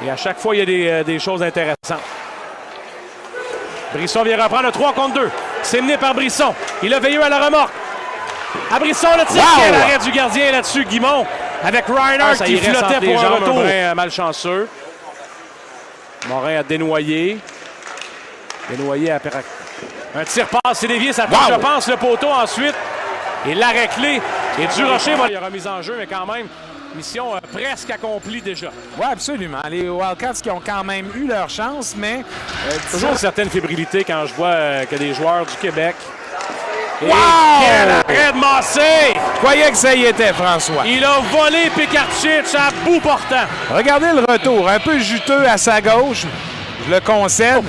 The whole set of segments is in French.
Et à chaque fois, il y a des choses intéressantes. Brisson vient reprendre le 3 contre 2. C'est mené par Brisson. Il a veillé à la remorque. À Brisson, le tir. Quel arrêt du gardien là-dessus, Guimond. Avec Reinhardt qui flottait pour un retour. Morin malchanceux. Morin a dénoyé. Dénoyé après un tir passe. C'est dévié. Ça touche, je pense, le poteau ensuite. Et l'arrêt clé. Et Durocher, il y a remise en jeu, mais quand même, mission presque accomplie déjà. Oui, absolument. Les Wildcats qui ont quand même eu leur chance, mais... toujours une certaine fébrilité quand je vois que des joueurs du Québec... Wow! Quel arrêt de Massé! Je croyais que ça y était, François. Il a volé Pekarčić à bout portant. Regardez le retour, un peu juteux à sa gauche. Je le concède.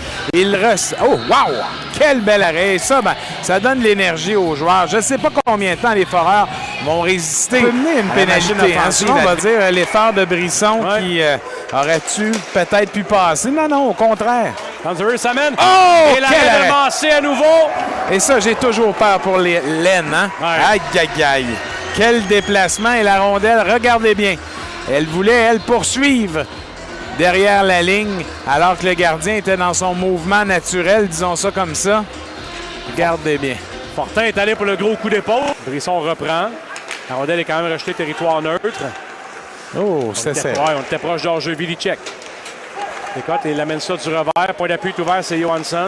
Oh, wow! Quel bel arrêt! Ça, ça donne de l'énergie aux joueurs. Je ne sais pas combien de temps les Foreurs vont résister à une pénalité. Sinon, on va dire l'effort de Brisson qui aurait-tu peut-être pu passer. Non, au contraire. Tanzeri s'amène. Oh! Et l'arrêt de Massé à nouveau. Et ça, j'ai toujours peur pour les laines. Hein? Aïe, aïe, aïe. Quel déplacement. Et la rondelle, regardez bien. Elle voulait, elle, poursuivre derrière la ligne, alors que le gardien était dans son mouvement naturel, disons ça comme ça. Regardez bien. Fortin est allé pour le gros coup d'épaule. Brisson reprend. La rondelle est quand même rejetée territoire neutre. Oh, c'est ça. On était proche d'Orjeu Vilicek. Écoute, il amène ça du revers. Point d'appui est ouvert, c'est Johansson.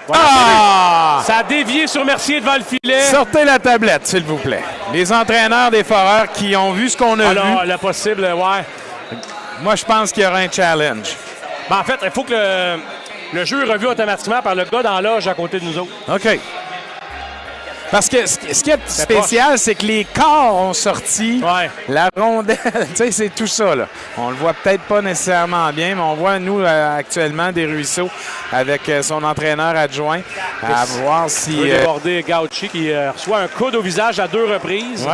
Voilà, ça a dévié sur Mercier devant le filet. Sortez la tablette, s'il vous plaît. Les entraîneurs des Foreurs qui ont vu ce qu'on a vu. Le possible, Moi, je pense qu'il y aura un challenge. En fait, il faut que le jeu est revu automatiquement par le gars dans l'âge à côté de nous autres. OK. Parce que ce qui est spécial, c'est que les corps ont sorti. La rondelle, tu sais, c'est tout ça, là. On le voit peut-être pas nécessairement bien, mais on voit, nous, actuellement, des ruisseaux avec son entraîneur adjoint à voir si... Il veut déborder Gauchi qui reçoit un coude au visage à 2 reprises.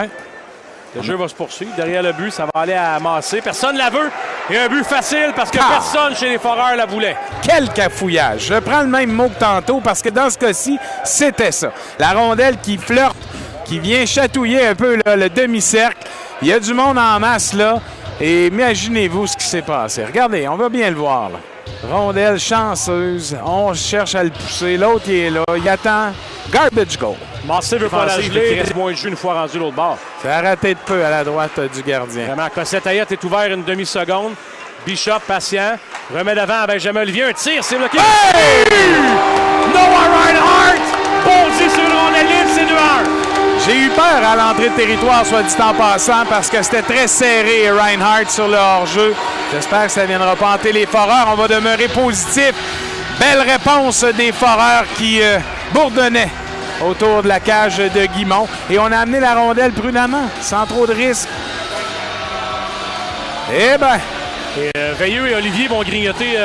Le jeu va se poursuivre. Derrière le but, ça va aller à Massé. Personne ne la veut. Et un but facile parce que personne chez les Foreurs la voulait. Quel cafouillage. Je prends le même mot que tantôt parce que dans ce cas-ci, c'était ça. La rondelle qui flirte, qui vient chatouiller un peu là, le demi-cercle. Il y a du monde en masse là. Et imaginez-vous ce qui s'est passé. Regardez, on va bien le voir là. Rondelle chanceuse. On cherche à le pousser. L'autre, il est là. Il attend. Garbage goal. Massé veut pas la geler. Il reste moins de jeu une fois rendu l'autre bord. Ça a raté de peu à la droite du gardien. Vraiment, Cossette-Ayette est ouvert une demi-seconde. Bishop, patient. Remet devant à Benjamin Olivier. Un tir, c'est bloqué. Hey! Noah Reinhardt! Bondit sur le rondelle libre, c'est 2-1. J'ai eu peur à l'entrée de territoire, soit dit en passant, parce que c'était très serré, Reinhardt, sur le hors-jeu. J'espère que ça ne viendra pas hanter les Foreurs. On va demeurer positif. Belle réponse des Foreurs qui bourdonnaient autour de la cage de Guimond. Et on a amené la rondelle prudemment, sans trop de risques. Eh bien... Veilleux et Olivier vont grignoter...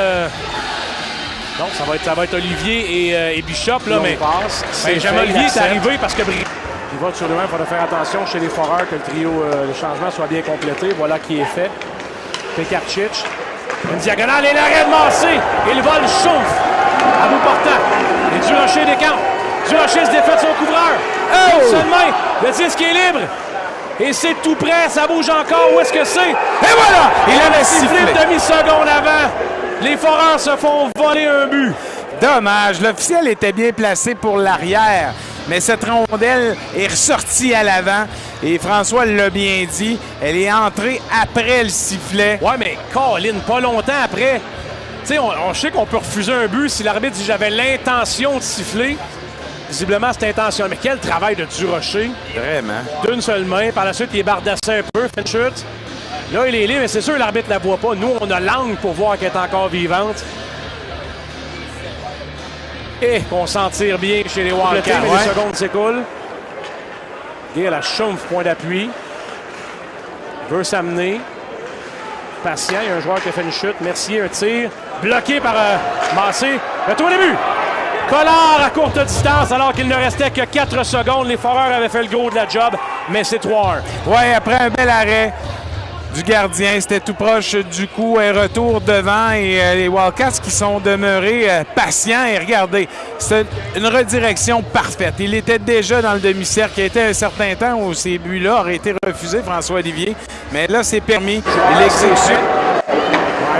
Non, ça va être Olivier et Bishop, là, mais Benjamin Olivier est arrivé parce que... Il va sur lui-même, il faudra faire attention chez les Foreurs que le trio, le changement soit bien complété. Voilà qui est fait. Pekarčić. Une diagonale et l'arrêt de Massé. Et le vol chauffe à bout portant. Et Durocher décampe. Durocher se défait de son couvreur. Seule main. Le disque est libre. Et c'est tout près. Ça bouge encore. Où est-ce que c'est? Et voilà! Il avait sifflé une demi-seconde avant. Les Foreurs se font voler un but. Dommage. L'officiel était bien placé pour l'arrière. Mais cette rondelle est ressortie à l'avant. Et François l'a bien dit. Elle est entrée après le sifflet. Ouais, mais Colin, pas longtemps après. Tu sais, on sait qu'on peut refuser un but si l'arbitre dit j'avais l'intention de siffler. Visiblement, c'était intentionnel. Mais quel travail de Durocher. Vraiment. D'une seule main. Par la suite, il est bardassé un peu. Fait une chute. Là, il est libre, mais c'est sûr, l'arbitre ne la voit pas. Nous, on a l'angle pour voir qu'elle est encore vivante. Et qu'on s'en tire bien chez les Wildcats. Mais les secondes s'écoulent. Guy à la Schumpf, point d'appui. Veut s'amener. Patient, il y a un joueur qui a fait une chute. Mercier, un tir. Bloqué par Massé. Retour au début. Collard à courte distance alors qu'il ne restait que 4 secondes. Les Foreurs avaient fait le gros de la job, mais c'est 3-1. Ouais, après un bel arrêt du gardien, c'était tout proche du coup, un retour devant et les Wildcats qui sont demeurés patients. Et regardez, c'est une redirection parfaite. Il était déjà dans le demi-cercle. Il y a été un certain temps où ces buts-là auraient été refusés, François Olivier. Mais là, c'est permis. Il exécute.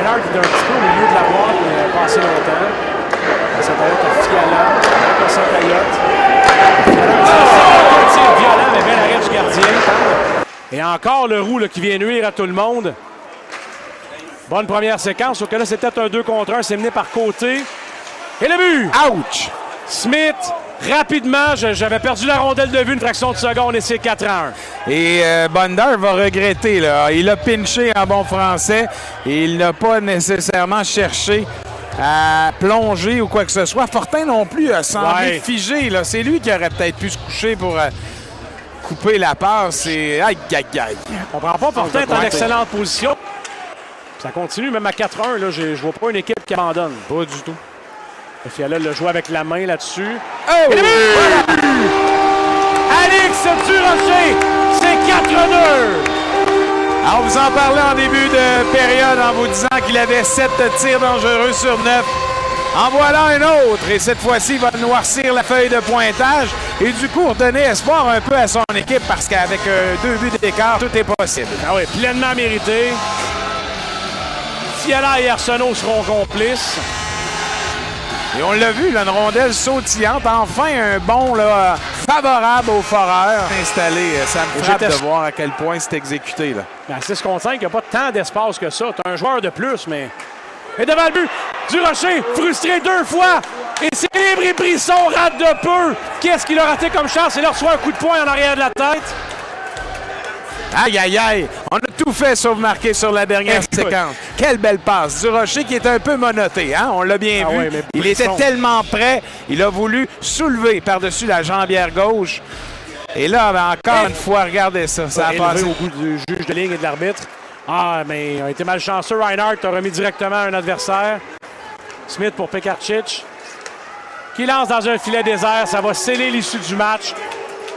Reinhardt est un petit peu au milieu de la boîte, mais pas assez longtemps. Ça va être Fiala. Pas ça, Coyote. Un tir violent, mais bien l'arrêt du gardien. Et encore le roux là, qui vient nuire à tout le monde. Bonne première séquence. Sauf que là, c'était un 2 contre 1. C'est mené par côté. Et le but! Ouch! Smith, rapidement, j'avais perdu la rondelle de vue une fraction de seconde et c'est 4-1. Et Bondar va regretter. Là. Il a pinché en bon français et il n'a pas nécessairement cherché à plonger ou quoi que ce soit. Fortin non plus a semblé figé. Là. C'est lui qui aurait peut-être pu se coucher pour couper la passe. Et aïe, aïe, aïe. On prend pas Fortin est en excellente position. Ça continue même à 4-1. Là, je vois pas une équipe qui abandonne. Pas du tout. Fiala le joue avec la main là-dessus. Oh! Et le but! Voilà! Alex Durocher, c'est 4-2. On vous en parlait en début de période en vous disant qu'il avait 7 tirs dangereux sur 9. En voilà un autre. Et cette fois-ci, il va noircir la feuille de pointage. Et du coup, redonner espoir un peu à son équipe parce qu'avec 2 buts d'écart, tout est possible. Ah oui, pleinement mérité. Fiala et Arsenault seront complices. Et on l'a vu, là, une rondelle sautillante. Enfin, un bon là, favorable aux foreurs installé. Ça me frappe de voir à quel point c'est exécuté. Là. À 6 contre 5, il n'y a pas tant d'espace que ça. Tu as un joueur de plus, mais... Et devant le but, Durocher, frustré 2 fois. Et Célibre et Brisson rate de peu. Qu'est-ce qu'il a raté comme chance? Il a reçu un coup de poing en arrière de la tête. Aïe, aïe, aïe! On a tout fait sauf marquer sur la dernière séquence. Quelle belle passe! Durocher qui est un peu menotté, hein? On l'a bien vu. Ouais, il était tellement prêt, il a voulu soulever par-dessus la jambière gauche. Et là, ben, encore une fois, regardez ça. Ça a passé au goût du juge de ligne et de l'arbitre. Ah, mais il a été malchanceux. Reinhardt a remis directement un adversaire. Smith pour Pekarčić, qui lance dans un filet désert. Ça va sceller l'issue du match.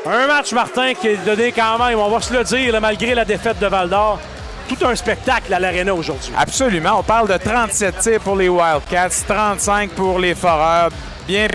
Un match, Martin, qui est donné quand même, on va se le dire, là, malgré la défaite de Val-d'Or, tout un spectacle à l'Arena aujourd'hui. Absolument. On parle de 37 tirs pour les Wildcats, 35 pour les Foreurs. Bien